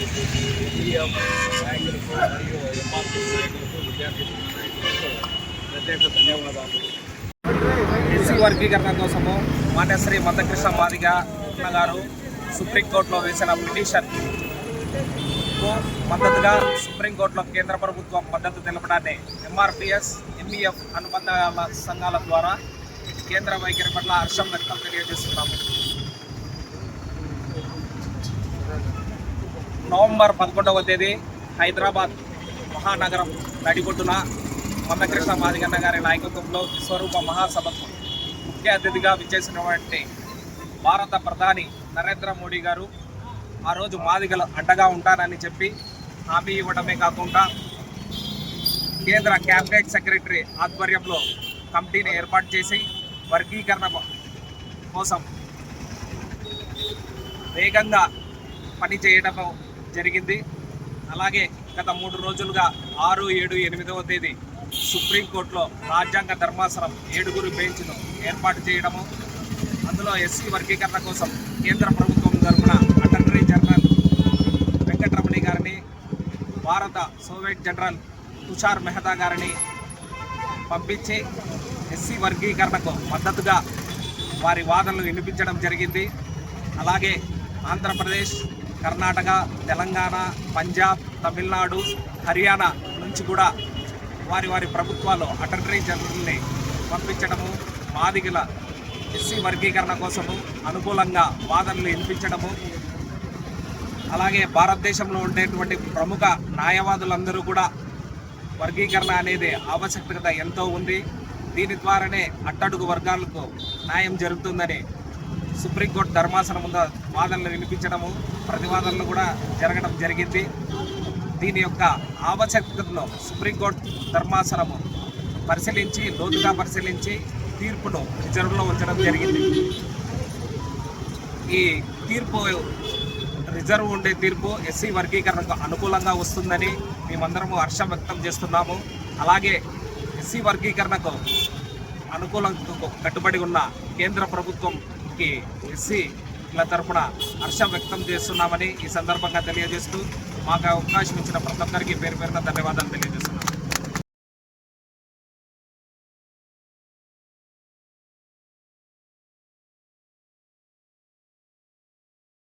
EM నాయకులకు మరియు MRP నాయకులకు విద్యార్థి నాయకులకు ప్రత్యేక ధన్యవాదాలు. ఎస్సీ వర్గీకరణ కోసము మాన్యశ్రీ మందకృష్ణ మాదిగ గారు సుప్రీంకోర్టులో వేసిన పిటిషన్కు మద్దతుగా సుప్రీంకోర్టులో కేంద్ర ప్రభుత్వం మద్దతు తెలపడాన్ని ఎంఆర్పిఎస్, ఎంఈఎఫ్ అనుబంధ సంఘాల ద్వారా కేంద్ర వైఖరి పట్ల హర్షం వ్యక్తం తెలియజేస్తున్నాము. నవంబర్ 11వ తేదీ హైదరాబాద్ మహానగరం నడిబొడ్డున మందకృష్ణ మాదిగన్న గారి నాయకత్వంలో విశ్వరూప మహాసభకు ముఖ్య అతిథిగా విచ్చేసినటువంటి భారత ప్రధాని నరేంద్ర మోడీ గారు ఆ రోజు మాదిగలు అండగా ఉంటానని చెప్పి హామీ ఇవ్వడమే కాకుండా కేంద్ర క్యాబినెట్ సెక్రటరీ ఆధ్వర్యంలో కమిటీని ఏర్పాటు చేసి వర్గీకరణ కోసం వేగంగా పనిచేయడం జరిగింది. అలాగే గత 3 రోజులుగా 6, 7, 8వ తేదీ సుప్రీంకోర్టులో రాజ్యాంగ ధర్మాసనం 7 బెంచ్ను ఏర్పాటు చేయడము, అందులో ఎస్సీ వర్గీకరణ కోసం కేంద్ర ప్రభుత్వం తరఫున అటార్నీ జనరల్ వెంకటరమణి గారిని, భారత సోవియట్ జనరల్ తుషార్ మెహతా గారిని పంపించి ఎస్సీ వర్గీకరణకు మద్దతుగా వారి వాదనలు వినిపించడం జరిగింది. అలాగే ఆంధ్రప్రదేశ్, కర్ణాటక, తెలంగాణ, పంజాబ్, తమిళనాడు, హర్యానా నుంచి కూడా వారి ప్రభుత్వాలు అటార్నీ జనరల్ని పంపించడము, మాదిగల ఎస్సీ వర్గీకరణ కోసము అనుకూలంగా వాదనలు వినిపించడము, అలాగే భారతదేశంలో ఉండేటువంటి ప్రముఖ న్యాయవాదులందరూ కూడా వర్గీకరణ అనేది ఆవశ్యకత ఎంతో ఉంది, దీని ద్వారానే అట్టడుగు వర్గాలకు న్యాయం జరుగుతుందని సుప్రీంకోర్టు ధర్మాసనం ముందు వాదనలు వినిపించడము, ప్రతివాదనలు కూడా జరగడం జరిగింది. దీని యొక్క ఆవశ్యకతను సుప్రీంకోర్టు ధర్మాసనము పరిశీలించి లోతుగా పరిశీలించి తీర్పును రిజర్వ్లో ఉంచడం జరిగింది. ఈ తీర్పు రిజర్వ్ ఉండే తీర్పు ఎస్సీ వర్గీకరణకు అనుకూలంగా వస్తుందని మేమందరము హర్షం వ్యక్తం చేస్తున్నాము. అలాగే ఎస్సీ వర్గీకరణకు అనుకూలంగా కట్టుబడి ఉన్న కేంద్ర ప్రభుత్వంకి ఎస్సీల తరఫున హర్షం వ్యక్తం చేస్తున్నామని ఈ సందర్భంగా తెలియజేస్తూ మాకు అవకాశం ఇచ్చిన ప్రతి ఒక్కరికి పేరు పేరున ధన్యవాదాలు తెలియజేస్తున్నాం.